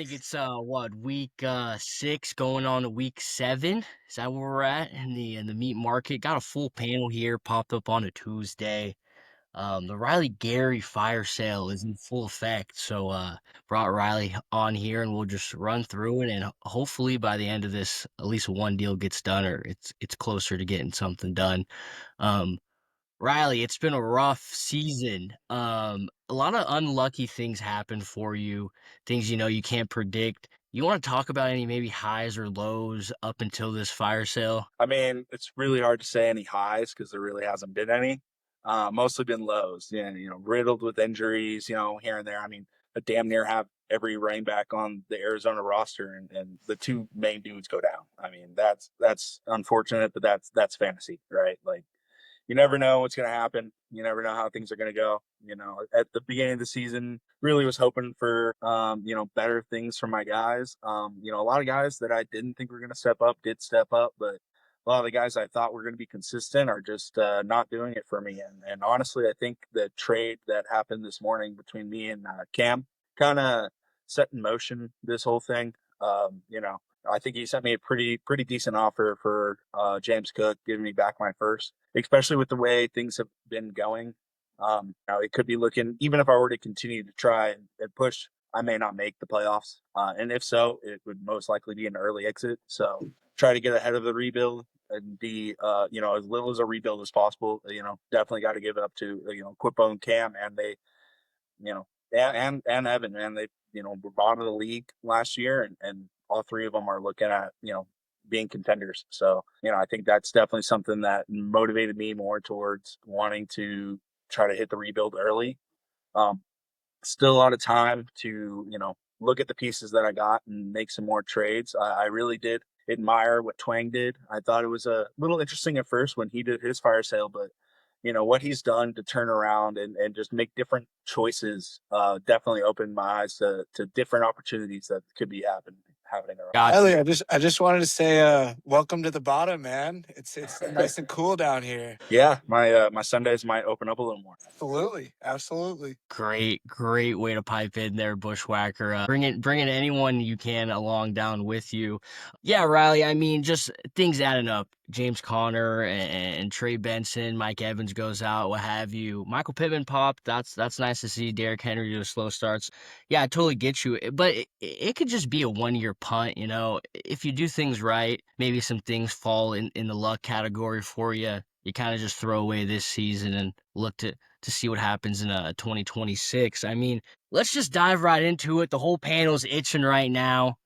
think it's week 6 going on to week 7. Is that where we're at in the meat market? Got a full panel here popped up on a Tuesday. The Riley Gary fire sale is in full effect. So brought Riley on here and we'll just run through it, and hopefully by the end of this at least one deal gets done, or it's closer to getting something done. Um Riley, it's been a rough season. A lot of unlucky things happen for you, things you can't predict. You want to talk about any maybe highs or lows up until this fire sale? I mean, it's really hard to say any highs because there really hasn't been any. Mostly been lows. Yeah, riddled with injuries. Here and there. I mean, I damn near have every running back on the Arizona roster, and the two main dudes go down. I mean, that's unfortunate, but that's fantasy, right? Like you never know what's going to happen. You never know how things are going to go. At the beginning of the season, really was hoping for, better things from my guys. A lot of guys that I didn't think were going to step up did step up, but a lot of the guys I thought were going to be consistent are just not doing it for me. And honestly, I think the trade that happened this morning between me and Cam kind of set in motion this whole thing. I think he sent me a pretty decent offer for James Cook, giving me back my first, especially with the way things have been going. Now it could be looking, even if I were to continue to try and push, I may not make the playoffs. And if so, it would most likely be an early exit. So try to get ahead of the rebuild and be, as little as a rebuild as possible. Definitely got to give it up to, Quippo and Cam, and they, and Evan, man, they, were bottom of the league last year, and all three of them are looking at, being contenders. So, I think that's definitely something that motivated me more towards wanting to try to hit the rebuild early. Um, Still a lot of time to, look at the pieces that I got and make some more trades. I really did admire what Twang did. I thought it was a little interesting at first when he did his fire sale, but what he's done to turn around and just make different choices definitely opened my eyes to different opportunities that could be happening around. Got Riley, I just wanted to say welcome to the bottom, man. It's nice and cool down here. Yeah, my Sundays might open up a little more. Absolutely. Absolutely. great way to pipe in there, Bushwhacker. Bringing anyone you can along down with you. Yeah, Riley. I mean, just things adding up. James Conner and Trey Benson, Mike Evans goes out, what have you. Michael Pittman popped. That's nice to see. Derrick Henry do slow starts. Yeah, I totally get you. But it could just be a 1 year punt. If you do things right, maybe some things fall in the luck category for you. You kind of just throw away this season and look to see what happens in 2026. I mean, let's just dive right into it. The whole panel's itching right now.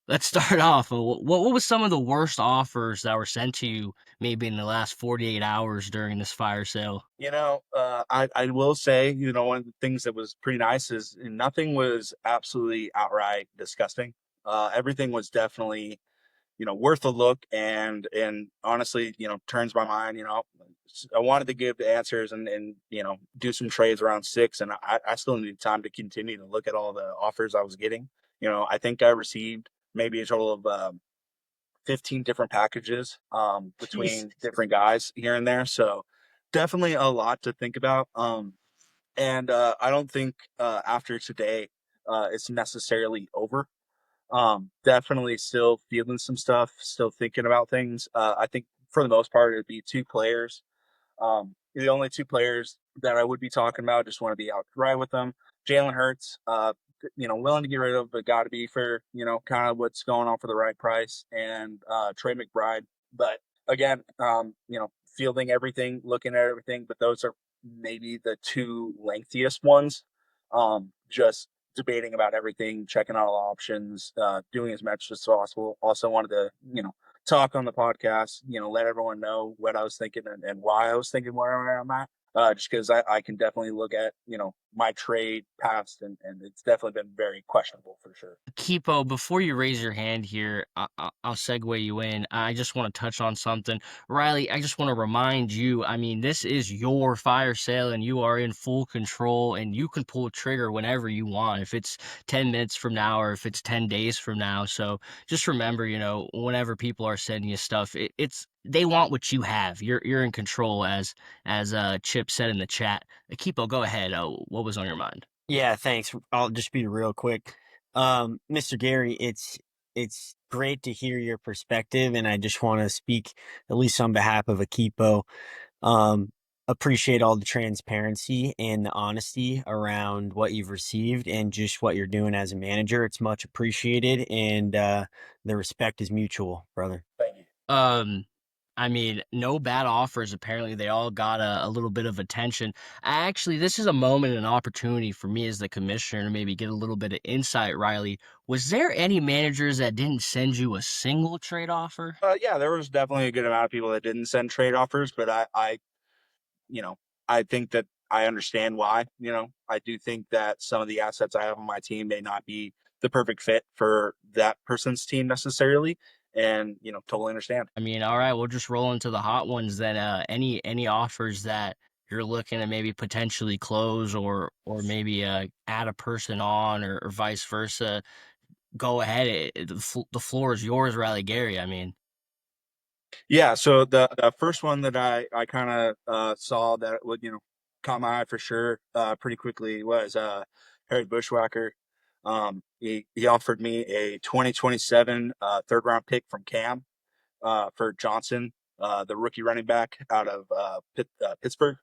Let's start off. What was some of the worst offers that were sent to you maybe in the last 48 hours during this fire sale? I will say, one of the things that was pretty nice is nothing was absolutely outright disgusting. Everything was definitely worth a look, and honestly, turns my mind. I wanted to give the answers and do some trades around 6, and I still need time to continue to look at all the offers I was getting. I think I received maybe a total of 15 different packages Jeez. between different guys here and there. So definitely a lot to think about. And I don't think after today it's necessarily over. Definitely still feeling some stuff, still thinking about things. I think for the most part, it'd be two players. The only two players that I would be talking about, just want to be outright with them. Jalen Hurts, willing to get rid of, but got to be for, kind of what's going on for the right price. And Trey McBride. But again, fielding everything, looking at everything, but those are maybe the two lengthiest ones. Just debating about everything, checking out all options, doing as much as possible. Also wanted to, talk on the podcast, let everyone know what I was thinking and why I was thinking where I'm at. Just because I can definitely look at, my trade past, and it's definitely been very questionable for sure. Kipo, before you raise your hand here, I'll segue you in. I just want to touch on something. Riley, I just want to remind you, I mean, this is your fire sale and you are in full control and you can pull a trigger whenever you want, if it's 10 minutes from now or if it's 10 days from now. So just remember, whenever people are sending you stuff, they want what you have. You're in control, as Chip said in the chat. Kipo, go ahead. What was on your mind? Yeah, thanks. I'll just be real quick. Mr. Gary, it's great to hear your perspective, and I just want to speak, at least on behalf of Akipo, um, appreciate all the transparency and the honesty around what you've received and just what you're doing as a manager. It's much appreciated, and the respect is mutual, brother. Thank you. I mean, no bad offers. Apparently, they all got a little bit of attention. Actually, this is a moment and an opportunity for me as the commissioner to maybe get a little bit of insight, Riley. Was there any managers that didn't send you a single trade offer? Yeah, there was definitely a good amount of people that didn't send trade offers, but you know, I think that I understand why. I do think that some of the assets I have on my team may not be the perfect fit for that person's team necessarily, and totally understand. I mean, all right, we'll just roll into the hot ones then. Any offers that you're looking to maybe potentially close or maybe add a person on or vice versa. Go ahead. The floor is yours, Riley Gary. I mean, Yeah, so the first one that I kind of saw that would caught my eye for sure pretty quickly was Harry Bushwhacker. He offered me a 2027 third round pick from Cam for Johnson, the rookie running back out of Pittsburgh,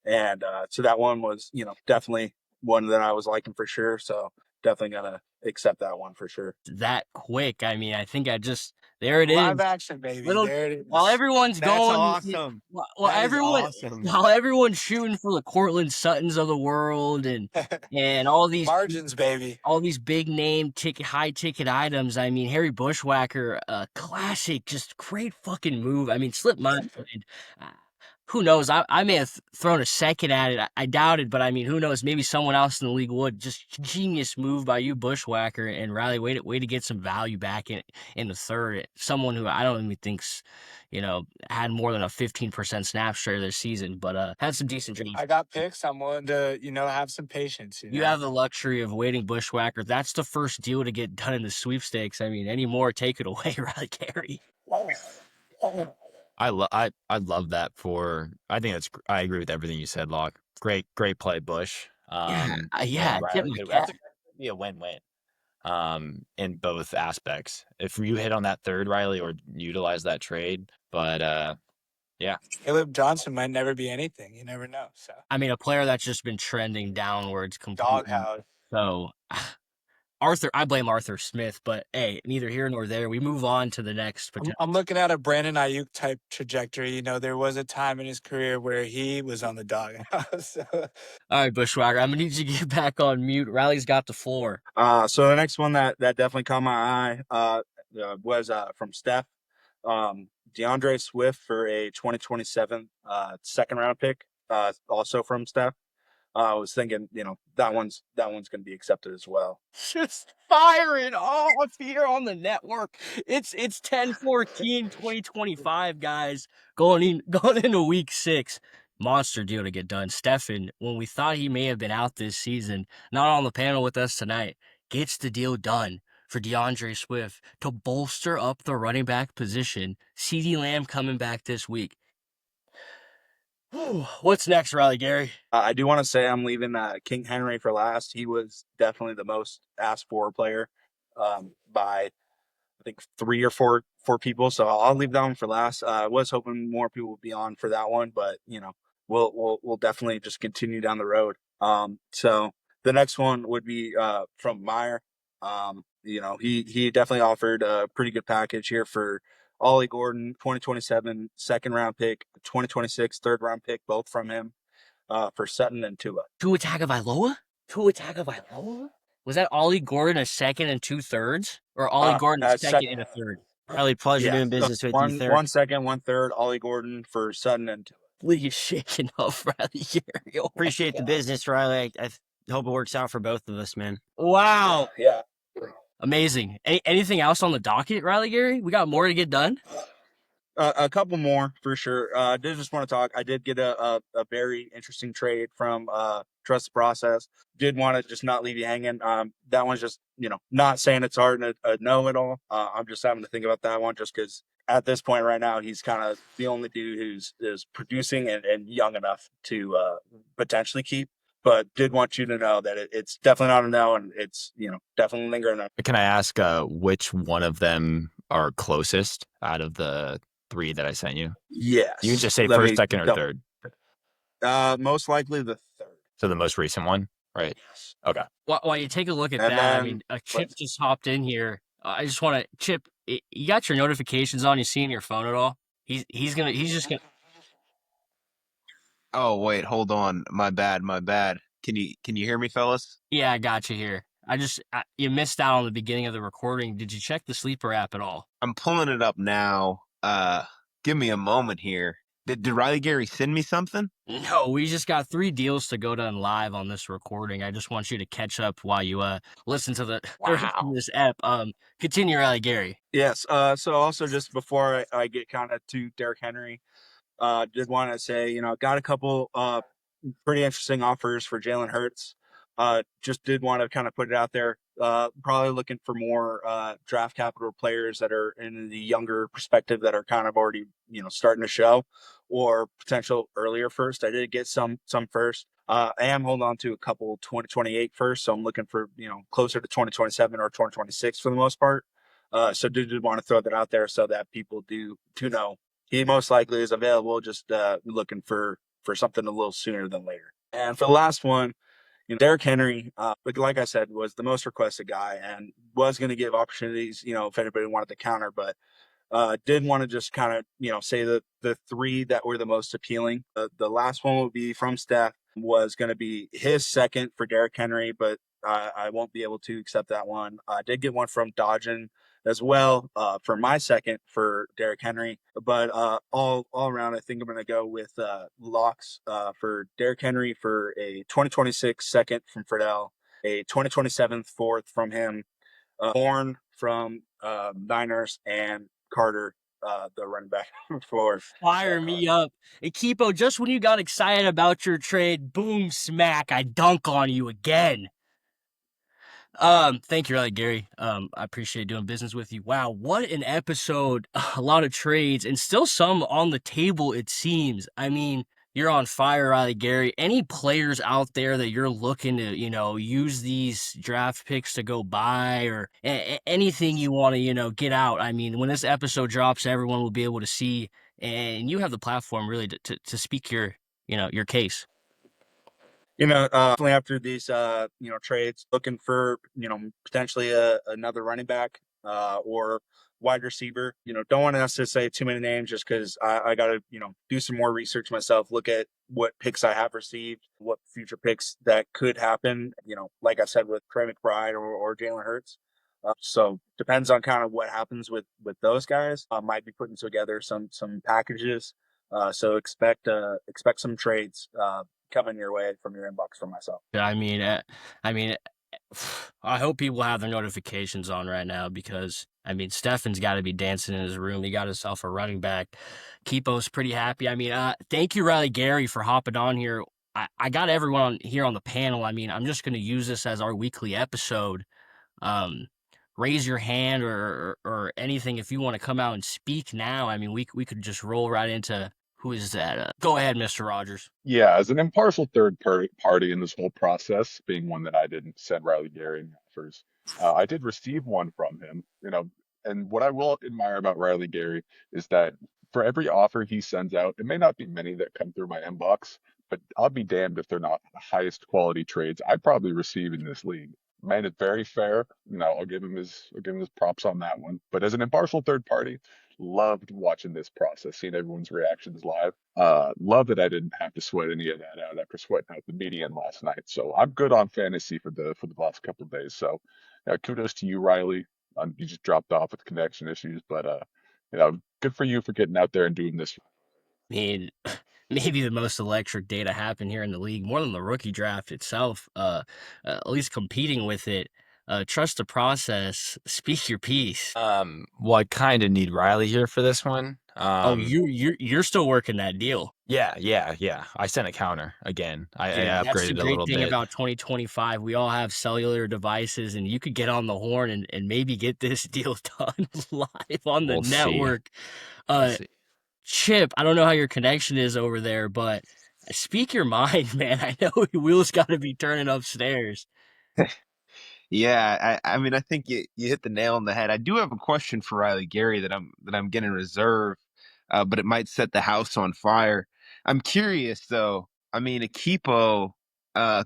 and so that one was definitely one that I was liking for sure. So definitely gonna accept that one for sure. that quick. I mean, I think there it Live is. action, baby. Little There it while is. everyone's That's going, awesome. while That is everyone awesome. while everyone's shooting for the Cortland Suttons of the world and Margins, baby. all these big name high ticket items. I mean, Harry Bushwhacker, classic, just great fucking move. I mean, slipped my mind. Uh, who knows? I may have thrown a second at it. I doubt it, but I mean, who knows? Maybe someone else in the league would. Just genius move by you, Bushwhacker, and Riley. Way to get some value back in the third. Someone who I don't even think's, had more than a 15% snap share this season, but had some decent dreams. I got picks. I'm willing to, have some patience. You have the luxury of waiting, Bushwhacker. That's the first deal to get done in the sweepstakes. I mean, any more, take it away, Riley Gary. I love that for. I think that's. I agree with everything you said, Locke. Great play, Bush. Yeah, And tip Riley my too. cap. That's be a win-win. In both aspects. If you hit on that third, Riley, or utilize that trade, but yeah, Caleb Johnson might never be anything. You never know. So I mean, a player that's just been trending downwards completely. doghouse. So, I blame Arthur Smith, but hey, neither here nor there. We move on to the next I'm, potential. I'm looking at a Brandon Ayuk type trajectory. There was a time in his career where he was on the doghouse. So. All right, Bushwhacker, I'm gonna need you to get back on mute. Riley's got the floor. So the next one that definitely caught my eye was from Steph. DeAndre Swift for a 2027 second round pick, also from Steph. I was thinking, that one's going to be accepted as well. Just firing off here on the network. It's 10/14, 2025, guys. Going into week 6. Monster deal to get done. Stefan, when we thought he may have been out this season, not on the panel with us tonight, gets the deal done for DeAndre Swift to bolster up the running back position. CeeDee Lamb coming back this week. What's next, Riley Gary? I do want to say I'm leaving King Henry for last. He was definitely the most asked for player by I think three or four people. So I'll leave that one for last. I was hoping more people would be on for that one, but we'll definitely just continue down the road. So the next one would be from Meyer. He definitely offered a pretty good package here for Ollie Gordon, 2027 second round pick, 2026 third round pick, both from him for Sutton and Tua. Tua Tagovailoa? Was that Ollie Gordon a second and 2/3? Or Ollie Gordon a second Second, and a third? Riley, pleasure yeah, doing business with you, one sir. one second, one third, Ollie Gordon for Sutton and Tua. League is shaking up, Riley Gary. Oh Appreciate the business, Riley. I hope it works out for both of us, man. wow. Yeah. Amazing. Anything else on the docket, Riley Gary? We got more to get done? A couple more for sure. I did just want to talk. I did get a very interesting trade from Trust the Process. Did want to just not leave you hanging. That one's just, not saying it's hard and a no at all. I'm just having to think about that one just because at this point right now, he's kind of the only dude who's producing and young enough to potentially keep. but did want you to know that it's definitely not a no, and it's definitely lingering. Can I ask which one of them are closest out of the 3 that I sent you? Yes. You can just say Let first, me second, or third. most likely the third. So the most recent one, right? Yes. Okay. While you take a look at And that, I then mean, Chip just hopped in here. I just want to, Chip, you got your notifications on? You seeing your phone at all? He's just gonna. Oh wait, hold on. My bad, my bad. Can you hear me, fellas? Yeah, I got you here. You missed out on the beginning of the recording. Did you check the sleeper app at all? I'm pulling it up now. Give me a moment here. Did Riley Gary send me something? No, we just got 3 deals to go done live on this recording. I just want you to catch up while you listen to the rest of Wow. this app. Continue, Riley Gary. yes. So also just before I get kind of to Derrick Henry, did want to say got a couple pretty interesting offers for Jalen Hurts. Just did want to kind of put it out there. Probably looking for more draft capital players that are in the younger perspective that are kind of already starting to show, or potential earlier first. I did get some first. I am holding on to a couple 2028 first, so I'm looking for closer to 2027 or 2026 for the most part. So did want to throw that out there so that people do know he most likely is available. Just looking for something a little sooner than later. And for the last one, Derrick Henry, like I said, was the most requested guy and was going to give opportunities, if anybody wanted to counter, but did want to just kind of, say the 3 that were the most appealing. The last one would be from Steph, was going to be his second for Derrick Henry, but I won't be able to accept that one. I did get one from Dodgen as well for my second for Derrick Henry, but all around, I think I'm going to go with locks for Derrick Henry for a 2026 second from Friedel, a 2027 fourth from him, Horn from Niners, and Carter, the running back for. Fire me up. And Kipo, just when you got excited about your trade, boom, smack, I dunk on you again. Thank you, really, Gary. I appreciate doing business with you. Wow, what an episode. A lot of trades and still some on the table, it seems. I mean, you're on fire, Riley Gary. Any players out there that you're looking to, use these draft picks to go buy, or anything you want to, get out? I mean, when this episode drops, everyone will be able to see, and you have the platform really to speak your case. Definitely after these, trades, looking for, potentially another running back or wide receiver. Don't want us to say too many names just because I got to, do some more research myself, look at what picks I have received, what future picks that could happen, like I said, with Trey McBride or Jalen Hurts. So depends on kind of what happens with those guys. Might be putting together some packages. So expect some trades coming your way from your inbox from myself. I mean, I hope people have their notifications on right now, because I mean, Stefan's got to be dancing in his room. He got himself a running back. Kipo's pretty happy. I mean, thank you, Riley Gary, for hopping on here. I got everyone here on the panel. I mean, I'm just going to use this as our weekly episode. Raise your hand or anything if you want to come out and speak now. I mean, we could just roll right into who is that. Go ahead, Mr. Rogers. Yeah, as an impartial party in this whole process, being one that I didn't send Riley Gary any offers, I did receive one from him, and what I will admire about Riley Gary is that for every offer he sends out, it may not be many that come through my inbox, but I'll be damned if they're not the highest quality trades I probably receive in this league. Made it very fair. I'll give him his props on that one. But as an impartial third party, loved watching this process, seeing everyone's reactions live. Love that I didn't have to sweat any of that out after sweating out the median last night. So I'm good on fantasy for the last couple of days. So kudos to you, Riley. You just dropped off with connection issues, but good for you for getting out there and doing this. I mean, maybe the most electric day to happen here in the league, more than the rookie draft itself. At least competing with it. Trust the process. Speak your piece. Well, I kind of need Riley here for this one. You're still working that deal. Yeah. I sent a counter again. I That's the upgraded a great little thing bit. about 2025. We all have cellular devices, and you could get on the horn and maybe get this deal done live on the We'll see. network. We'll see. Chip, I don't know how your connection is over there, but Speak your mind, man. I know wheels got to be turning upstairs. Yeah, I mean, I think you hit the nail on the head. I do have a question for Riley Gary that I'm gonna reserve, but it might set the house on fire. I'm curious though. I mean, Akipo,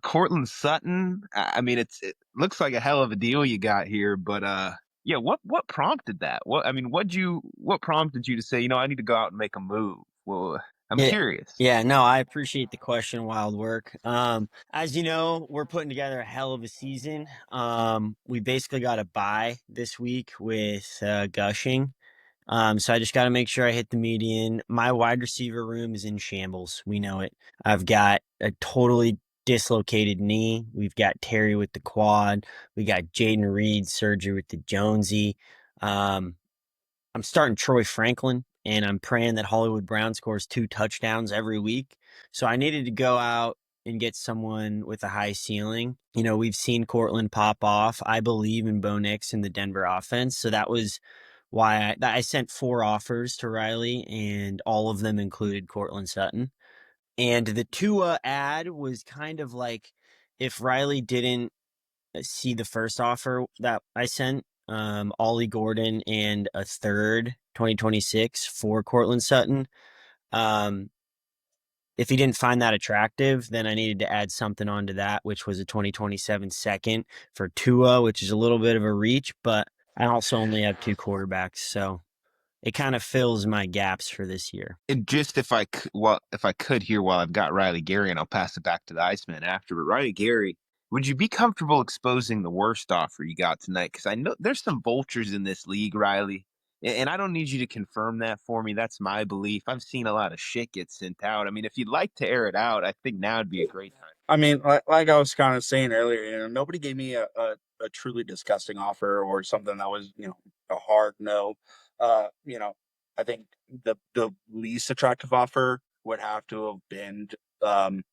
Cortland Sutton. I mean, it looks like a hell of a deal you got here, but yeah, what prompted that? What prompted you to say, I need to go out and make a move? Well, I'm Yeah, curious. yeah, no, I appreciate the question, Wild Work. As you know, we're putting together a hell of a season. We basically got a bye this week with Gushing. So I just got to make sure I hit the median. My wide receiver room is in shambles. We know it. I've got a totally dislocated knee. We've got Terry with the quad. We got Jaden Reed surgery with the Jonesy. Um, I'm starting Troy Franklin, and I'm praying that Hollywood Brown scores 2 touchdowns every week. So I needed to go out and get someone with a high ceiling. We've seen Cortland pop off. I believe in Bo Nix and the Denver offense. So that was why I sent 4 offers to Riley, and all of them included Cortland Sutton. And the Tua ad was kind of like, if Riley didn't see the first offer that I sent, Ollie Gordon and a third 2026 for Cortland Sutton. If he didn't find that attractive, then I needed to add something onto that, which was a 2027 second for Tua, which is a little bit of a reach, but I also only have 2 quarterbacks, so it kind of fills my gaps for this year. And just if I could here while I've got Riley Gary, and I'll pass it back to the Iceman after. But Riley Gary, would you be comfortable exposing the worst offer you got tonight? Because I know there's some vultures in this league, Riley, and I don't need you to confirm that for me. That's my belief. I've seen a lot of shit get sent out. I mean, if you'd like to air it out, I think now would be a great time. I mean, like I was kind of saying earlier, nobody gave me a truly disgusting offer or something that was, a hard no. I think the least attractive offer would have to have been um,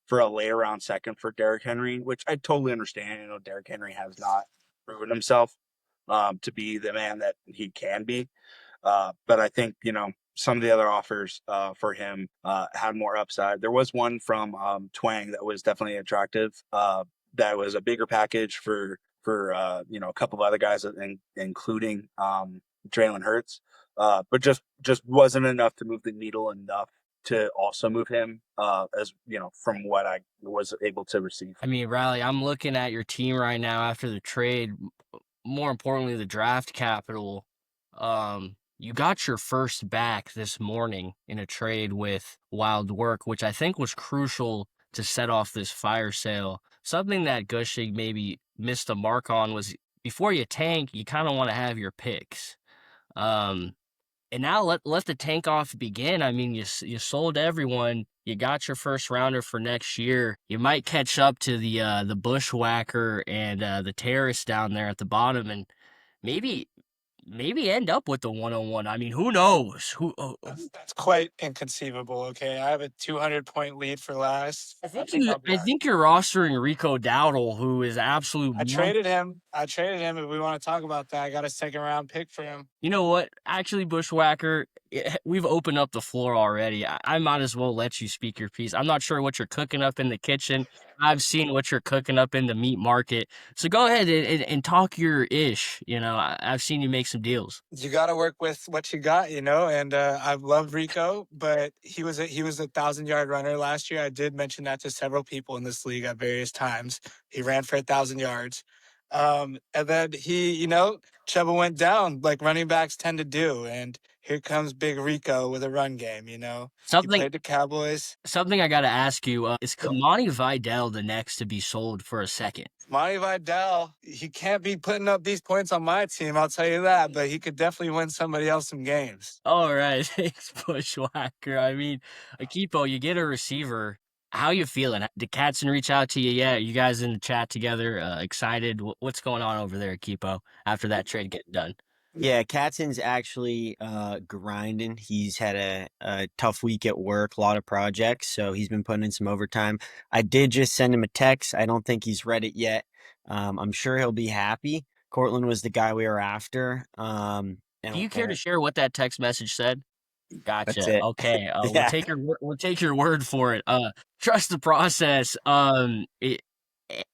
for a late round second for Derrick Henry, which I totally understand. Derrick Henry has not proven himself to be the man that he can be. But I think, some of the other offers for him had more upside. There was one from Twang that was definitely attractive. That was a bigger package for a couple of other guys, including Jalen Hurts, but just wasn't enough to move the needle enough to also move him as from what I was able to receive. I mean, Riley, I'm looking at your team right now after the trade. More importantly, the draft capital. You got your first back this morning in a trade with Wild Work, which I think was crucial to set off this fire sale. Something that Gushing maybe missed the mark on was before you tank, you kind of want to have your picks. Um, and now let the tank off begin. I mean, you sold everyone. You got your first rounder for next year. You might catch up to the bushwhacker and the terrorist down there at the bottom, and maybe end up with the 101. I mean, who knows? That's quite inconceivable. Okay, I have a 200-point lead for last. I think you're rostering Rico Dowdle, who is absolute. I traded him. If we want to talk about that, I got a second round pick for him. You know what? Actually, Bushwhacker, we've opened up the floor already. I might as well let you speak your piece. I'm not sure what you're cooking up in the kitchen. I've seen what you're cooking up in the meat market. So go ahead and talk your ish. I've seen you make some deals. You got to work with what you got, and I love Rico, but he was a 1,000-yard runner last year. I did mention that to several people in this league at various times. He ran for 1,000 yards. And then he, Chuba went down like running backs tend to do. And here comes Big Rico with a run game, He played the Cowboys. Something I got to ask you, is Kamani Vidal the next to be sold for a second? Monty Vidal, he can't be putting up these points on my team, I'll tell you that, but he could definitely win somebody else some games. All right, thanks, Bushwhacker. I mean, Akipo, you get a receiver. How you feeling? Did Katzen reach out to you yet? You guys in the chat together? Excited? What's going on over there, Akipo, after that trade getting done? Yeah, Katzen's actually grinding. He's had a tough week at work, a lot of projects, so he's been putting in some overtime. I did just send him a text. I don't think he's read it yet. I'm sure he'll be happy. Cortland was the guy we were after. Do you care to share what that text message said? That's Gotcha. it. Okay. Yeah. We'll take your word for it. Trust the process.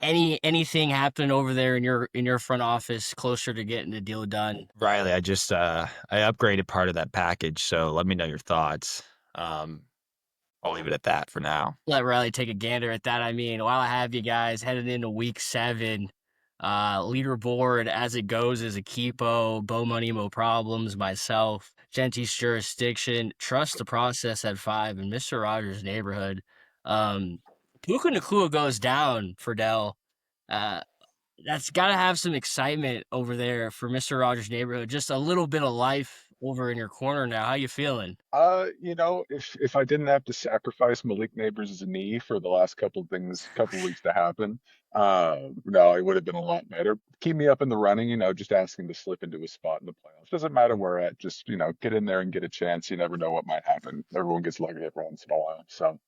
Anything happen over there in your front office closer to getting the deal done? Riley, I upgraded part of that package, so let me know your thoughts. I'll leave it at that for now. Let Riley take a gander at that. I mean, while I have you guys headed into week 7, leaderboard as it goes is Akipo, Bo Money, Mo Problems, myself, Gentie's Jurisdiction, Trust the Process at 5, and Mr. Rogers' Neighborhood. Puka Nakua goes down for Dell. Uh, that's got to have some excitement over there for Mr. Rogers' Neighborhood. Just a little bit of life over in your corner now. How you feeling? If I didn't have to sacrifice Malik Neighbors' knee for the last couple weeks to happen, no, it would have been a lot better. Keep me up in the running, just asking to slip into a spot in the playoffs. Doesn't matter where at, just get in there and get a chance. You never know what might happen. Everyone gets lucky every once in a while. So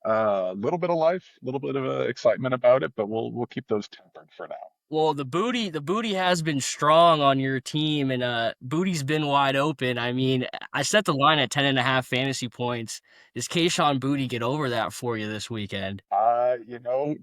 a little bit of life, a little bit of excitement about it, but we'll keep those tempered for now. Well, the booty has been strong on your team, and booty's been wide open. I mean, I set the line at 10.5 fantasy points. Does Kayshawn Booty get over that for you this weekend? Uh, you know,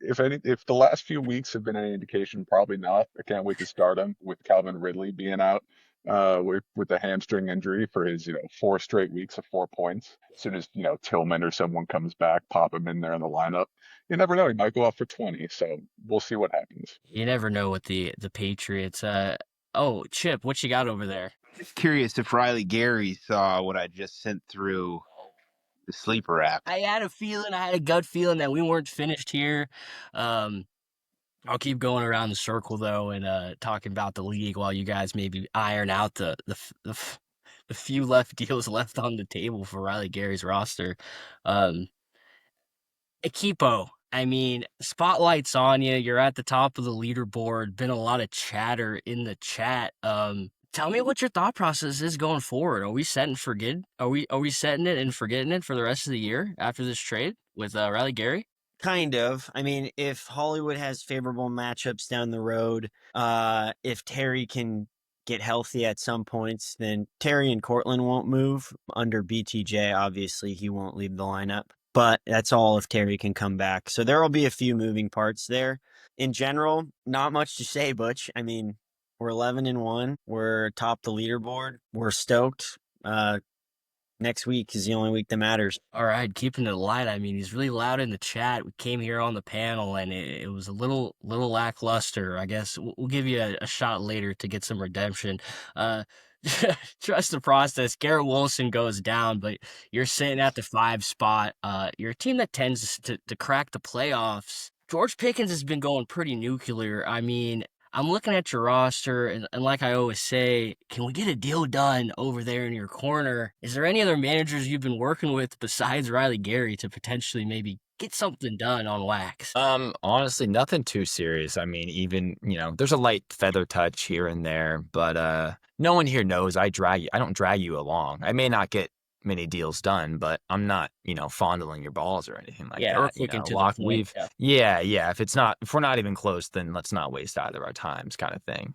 if the last few weeks have been any indication, probably not. I can't wait to start him with Calvin Ridley being out with the hamstring injury for his 4 straight weeks of 4 points. As soon as Tillman or someone comes back, pop him in there in the lineup. You never know; he might go off for 20. So we'll see what happens. You never know with the Patriots. Oh, Chip, what you got over there? Just curious if Riley Gary saw what I just sent through the sleeper app. I had a gut feeling that we weren't finished here. Um, I'll keep going around the circle though, and talking about the league while you guys maybe iron out the few left deals left on the table for Riley Gary's roster. Um, Equipo, I mean, spotlight's on you. You're at the top of the leaderboard. Been a lot of chatter in the chat. Tell me what your thought process is going forward. Are we setting forget? Are we setting it and forgetting it for the rest of the year after this trade with Riley Gary? Kind of. I mean, if Hollywood has favorable matchups down the road, if Terry can get healthy at some points, then Terry and Cortland won't move. Under BTJ, obviously, he won't leave the lineup. But that's all if Terry can come back. So there will be a few moving parts there. In general, not much to say, Butch. I mean, we're 11-1. We're top the leaderboard. We're stoked. Next week is the only week that matters. All right, keeping it light. I mean, he's really loud in the chat. We came here on the panel, and it was a little lackluster. I guess we'll give you a shot later to get some redemption. Uh, trust the process. Garrett Wilson goes down, but you're sitting at the 5 spot. You're a team that tends to crack the playoffs. George Pickens has been going pretty nuclear. I mean, I'm looking at your roster, and like I always say, can we get a deal done over there in your corner? Is there any other managers you've been working with besides Riley Gary to potentially maybe get something done on wax? Honestly, nothing too serious. I mean, even, there's a light feather touch here and there, but no one here knows I don't drag you along. I may not get many deals done, but I'm not, fondling your balls or anything like Yeah, that. we're quick and to the point. Yeah. If we're not even close, then let's not waste either our times, kind of thing.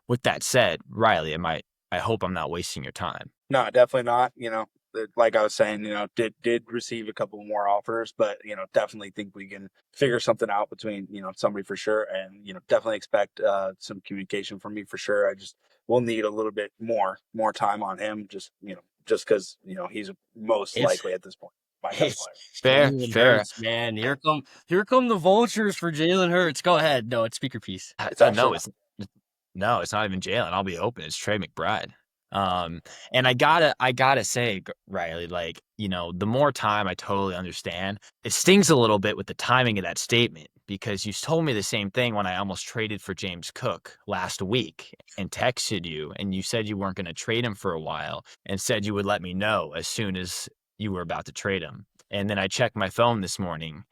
With that said, Riley, I hope I'm not wasting your time. No, definitely not. Like I was saying, did receive a couple more offers, but definitely think we can figure something out between somebody for sure, and definitely expect some communication from me for sure. I just will need a little bit more time on him, just because he's most It's likely at this point my best it's player. Jalen Fair. Hurts, man. Here come the vultures for Jalen Hurts. Go ahead. No, it's speaker piece. It's actually No, it's not even Jalen. I'll be open. It's Trey McBride. And I gotta say, Riley, the more time I totally understand. It stings a little bit with the timing of that statement because you told me the same thing when I almost traded for James Cook last week and texted you, and you said you weren't going to trade him for a while and said you would let me know as soon as you were about to trade him. And then I checked my phone this morning,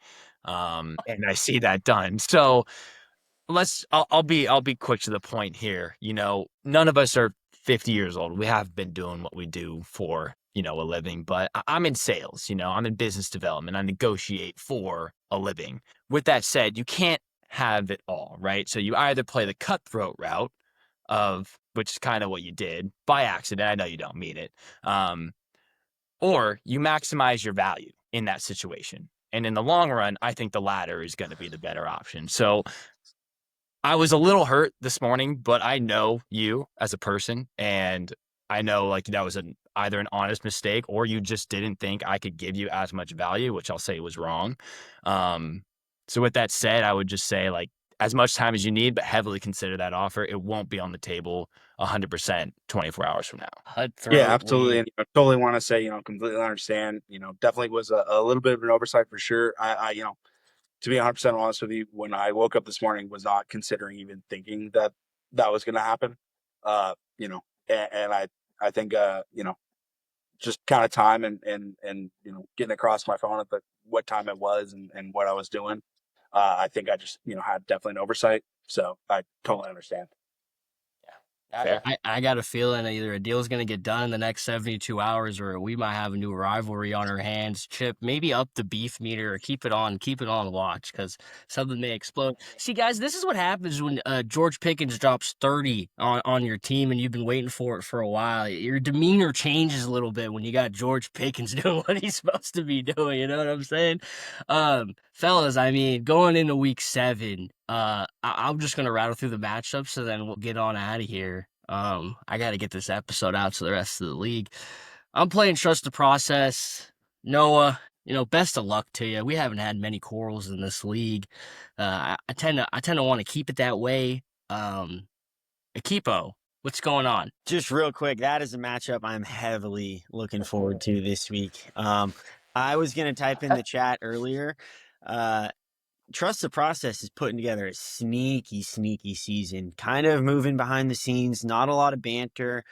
and I see that done. So I'll be quick to the point here. None of us are 50 years old. We have been doing what we do for, a living, but I'm in sales, I'm in business development. I negotiate for a living. With that said, you can't have it all, right? So you either play the cutthroat route of which is kind of what you did by accident. I know you don't mean it. Or you maximize your value in that situation. And in the long run, I think the latter is going to be the better option. So I was a little hurt this morning, but I know you as a person, and I know like that was either an honest mistake or you just didn't think I could give you as much value, which I'll say was wrong. So with that said, I would just say like as much time as you need, but heavily consider that offer. It won't be on the table 100% 24 hours from now. Yeah, Cutthroat absolutely. win. And I totally want to say, completely understand, definitely was a little bit of an oversight for sure. To be 100% honest with you, when I woke up this morning, was not considering even thinking that that was going to happen. And I think, just kind of time and getting across my phone at what time it was and what I was doing. I think I just, had definitely an oversight. So I totally understand. Fair. I got a feeling either a deal's going to get done in the next 72 hours or we might have a new rivalry on our hands. Chip, maybe up the beef meter or keep it on watch because something may explode. See, guys, this is what happens when George Pickens drops 30 on your team and you've been waiting for it for a while. Your demeanor changes a little bit when you got George Pickens doing what he's supposed to be doing. You know what I'm saying? Fellas, I mean, going into week 7, I'm just gonna rattle through the matchups, so then we'll get on out of here. I got to get this episode out to the rest of the league. I'm playing Trust the Process. Noah, best of luck to you. We haven't had many quarrels in this league. I tend to want to keep it that way. Akipo, what's going on? Just real quick, that is a matchup I'm heavily looking forward to this week. I was going to type in the chat earlier. Trust the Process is putting together a sneaky season, kind of moving behind the scenes, not a lot of banter.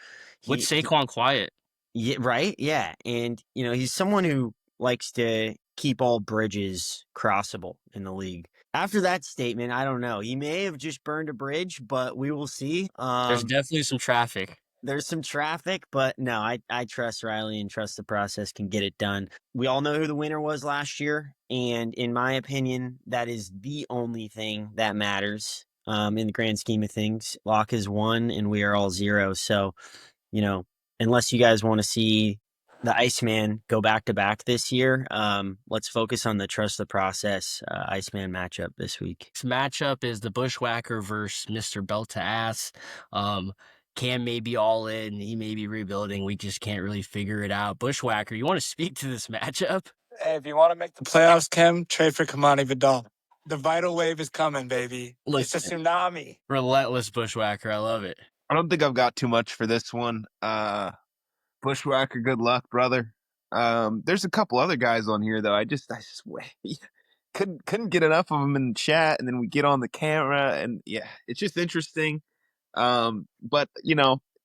What's Saquon quiet? Yeah, right? Yeah. And, he's someone who likes to keep all bridges crossable in the league. After that statement, I don't know. He may have just burned a bridge, but we will see. There's definitely some traffic. There's some traffic, but no, I trust Riley and trust the process can get it done. We all know who the winner was last year, and in my opinion, that is the only thing that matters in the grand scheme of things. Locke is 1, and we are all 0. So, unless you guys want to see the Iceman go back to back this year, let's focus on the trust the process Iceman matchup this week. This matchup is the Bushwhacker versus Mr. Belt to Ass. Cam may be all in. He may be rebuilding. We just can't really figure it out. Bushwhacker, you want to speak to this matchup? Hey, if you want to make the playoffs, Kim, trade for Kamani Vidal. The vital wave is coming, baby. Listen, It's a tsunami. relentless Bushwhacker. I love it. I don't think I've got too much for this one. Bushwhacker, good luck, brother. There's a couple other guys on here though. I just couldn't get enough of them in the chat, and then we get on the camera, and yeah, it's just interesting. But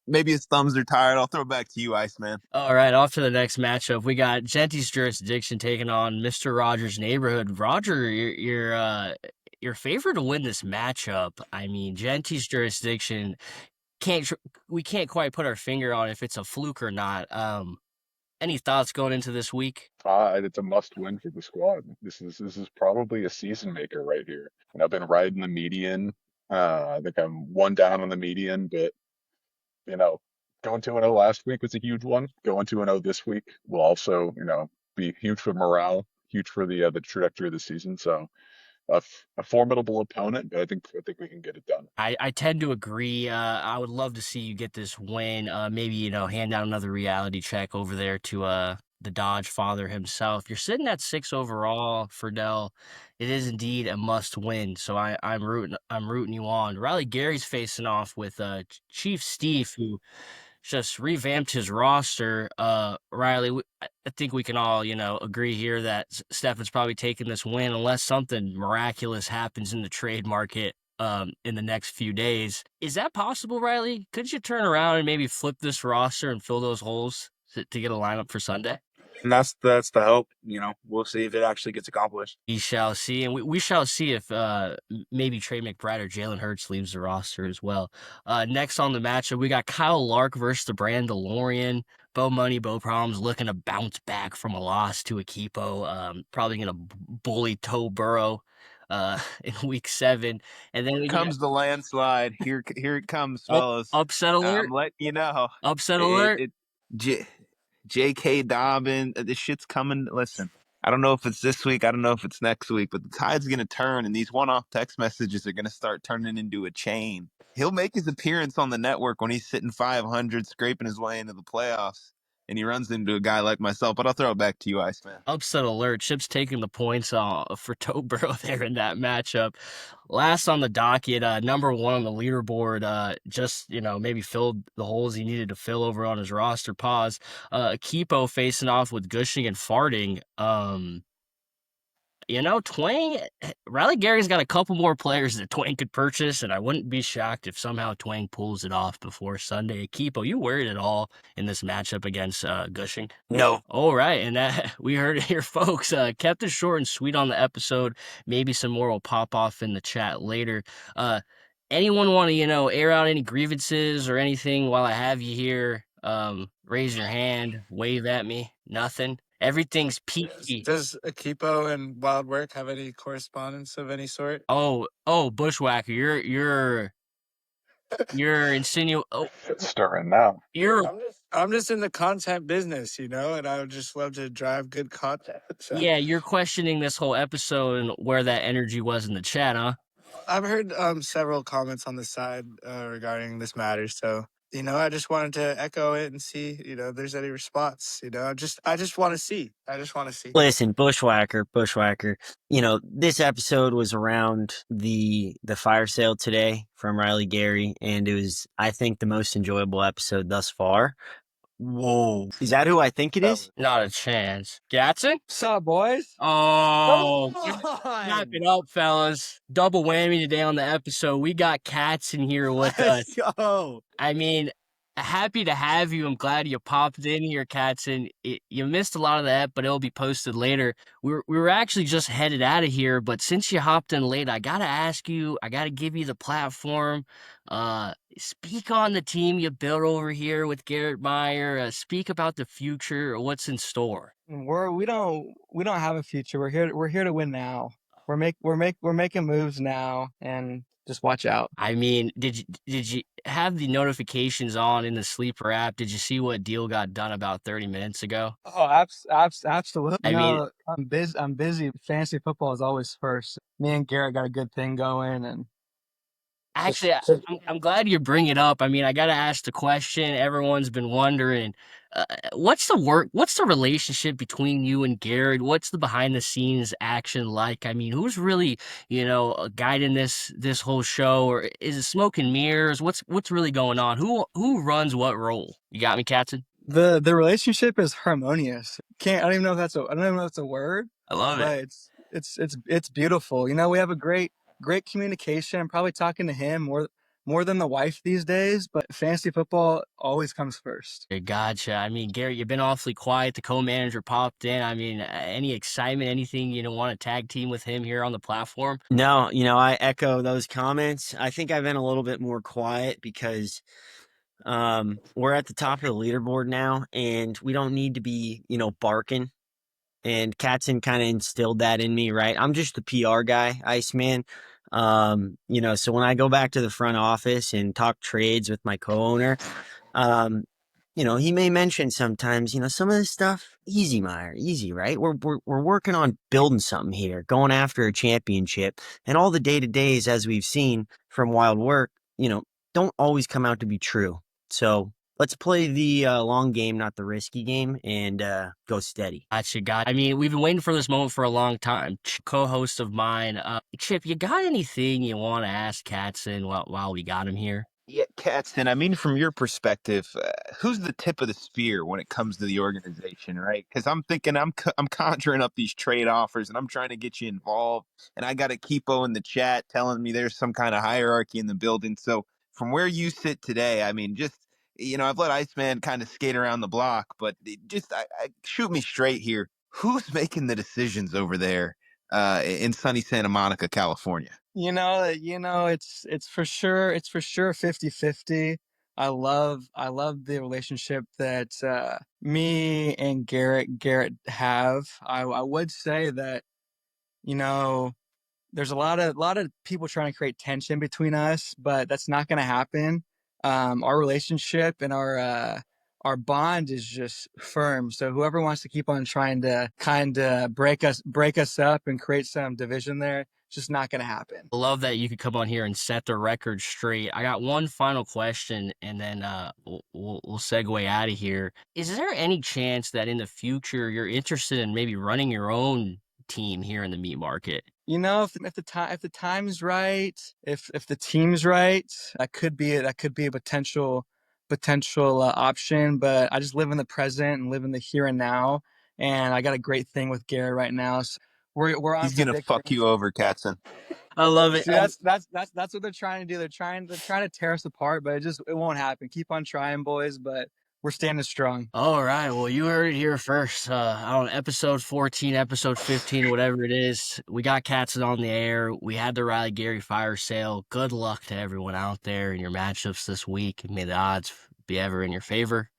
maybe his thumbs are tired. I'll throw it back to you, Iceman. All right, off to the next matchup. We got Genty's Jurisdiction taking on Mr. Rogers' Neighborhood. Roger, you're favored to win this matchup. I mean, Genty's Jurisdiction we can't quite put our finger on if it's a fluke or not. Any thoughts going into this week? It's a must win for the squad. This is probably a season maker right here. And I've been riding the median. I think I'm 1 down on the median, but going 2-0 last week was a huge one. Going 2-0 this week will also, be huge for morale, huge for the trajectory of the season. So a formidable opponent, but I think we can get it done. I tend to agree. I would love to see you get this win. Maybe hand out another reality check over there to the Dodge father himself. You're sitting at 6 overall, Friedel. It is indeed a must win. So I'm rooting you on. Riley Gary's facing off with Chief Steve, who just revamped his roster. Riley, I think we can all, agree here that Stefan's probably taking this win unless something miraculous happens in the trade market in the next few days. Is that possible, Riley? Could you turn around and maybe flip this roster and fill those holes to get a lineup for Sunday? And that's the hope. We'll see if it actually gets accomplished. We shall see, and we shall see if maybe Trey McBride or Jalen Hurts leaves the roster as well. Next on the matchup, we got Kyle Lark versus the Brand DeLorean. Bo Money, Bo Problems looking to bounce back from a loss to Akipo. Probably going to bully Toe Burrow. in week 7. And then Here we get comes the landslide. Here it comes, fellas. upset I'm alert. letting you know. Upset It, alert. it J, J.K. Dobbin, this shit's coming. Listen, I don't know if it's this week. I don't know if it's next week, but the tide's gonna turn, and these one-off text messages are gonna start turning into a chain. He'll make his appearance on the network when he's sitting 500, scraping his way into the playoffs, and he runs into a guy like myself. But I'll throw it back to you, Iceman. Upset alert. Chip's taking the points for Toe Burrow there in that matchup. Last on the docket, number 1 on the leaderboard, just, maybe filled the holes he needed to fill over on his roster. Pause. Kipo facing off with Gushing and Farting. Twain, Riley Gary's got a couple more players that Twain could purchase, and I wouldn't be shocked if somehow Twain pulls it off before Sunday. Kipo, you worried at all in this matchup against Gushing? No. All right, and that we heard it here, folks. Kept it short and sweet on the episode. Maybe some more will pop off in the chat later. Anyone want to, air out any grievances or anything while I have you here? Raise your hand, wave at me. Nothing. Everything's peachy. Does Akipo and Wild Work have any correspondence of any sort? Oh, Bushwhacker, you're insinuating. Oh, It's stirring now. you're I'm just in the content business, and I would just love to drive good content. So. yeah, you're questioning this whole episode and where that energy was in the chat, huh? I've heard several comments on the side regarding this matter, so I just wanted to echo it and see if there's any response. I just want to see. Listen, Bushwhacker. This episode was around the fire sale today from Riley Gary, and it was, I think, the most enjoyable episode thus far. Whoa. Is that who I think it is? Not a chance. Gatson? What's up, boys? Oh, Come wrap it up, fellas. Double whammy today on the episode. We got Cats in here with us. Let's go. I mean, happy to have you. I'm glad you popped in here, Katzen. You missed a lot of that, but it'll be posted later. We were actually just headed out of here, but since you hopped in late, I gotta ask you. I gotta give you the platform. Speak on the team you built over here with Garrett Meyer. Speak about the future. What's in store? We don't have a future. We're here to win now. We're making moves now, and just watch out. I mean, did you have the notifications on in the Sleeper app? Did you see what deal got done about 30 minutes ago? Oh, absolutely. I mean, I'm busy. Fantasy football is always first. Me and Garrett got a good thing going, and actually, I'm glad you bring it up. I mean, I got to ask the question. Everyone's been wondering, what's the relationship between you and Garrett? What's the behind the scenes action like? I mean, who's really, guiding this whole show, or is it smoke and mirrors? What's really going on? Who runs what role? You got me, Katzen? the relationship is harmonious. I don't even know if that's a word. I love it. But it's beautiful. We have a great communication. I'm probably talking to him more than the wife these days, but fantasy football always comes first. Gotcha. I mean, Garrett, you've been awfully quiet. The co-manager popped in. I mean, any excitement, anything, want to tag team with him here on the platform? No, I echo those comments. I think I've been a little bit more quiet because we're at the top of the leaderboard now, and we don't need to be, barking. And Katzen kind of instilled that in me, right? I'm just the PR guy, Iceman. So when I go back to the front office and talk trades with my co-owner, he may mention sometimes, some of this stuff, easy, Meyer, easy, right? We're working on building something here, going after a championship, and all the day-to-days, as we've seen from Wild Work, don't always come out to be true. So let's play the long game, not the risky game, and go steady. Gotcha. I mean, we've been waiting for this moment for a long time. Co-host of mine, Chip, you got anything you want to ask Katzen while we got him here? Yeah, Katzen, I mean, from your perspective, who's the tip of the spear when it comes to the organization, right? Because I'm thinking I'm conjuring up these trade offers, and I'm trying to get you involved, and I got a Kipo in the chat telling me there's some kind of hierarchy in the building. So from where you sit today, I mean, just, I've let Iceman kind of skate around the block, but shoot me straight here. Who's making the decisions over there in sunny Santa Monica, California? It's for sure 50-50. I love the relationship that me and Garrett have. I would say that there's a lot of people trying to create tension between us, but that's not going to happen. Our relationship and our bond is just firm. So whoever wants to keep on trying to kind of break us up and create some division there, it's just not going to happen. I love that you could come on here and set the record straight. I got one final question, and then we'll segue out of here. Is there any chance that in the future you're interested in maybe running your own team here in the meat market? You know, if the time's right, if the team's right, that could be a potential option. But I just live in the present and live in the here and now, and I got a great thing with Garrett right now. So we're on He's some gonna big fuck things. you over, Katzen. I love it. See, that's what they're trying to do. They're trying to tear us apart, but it won't happen. Keep on trying, boys. But we're standing strong. All right. Well, you heard it here first. On episode 14, episode 15, whatever it is, we got Katzen on the air. We had the Riley Gary fire sale. Good luck to everyone out there in your matchups this week. May the odds be ever in your favor.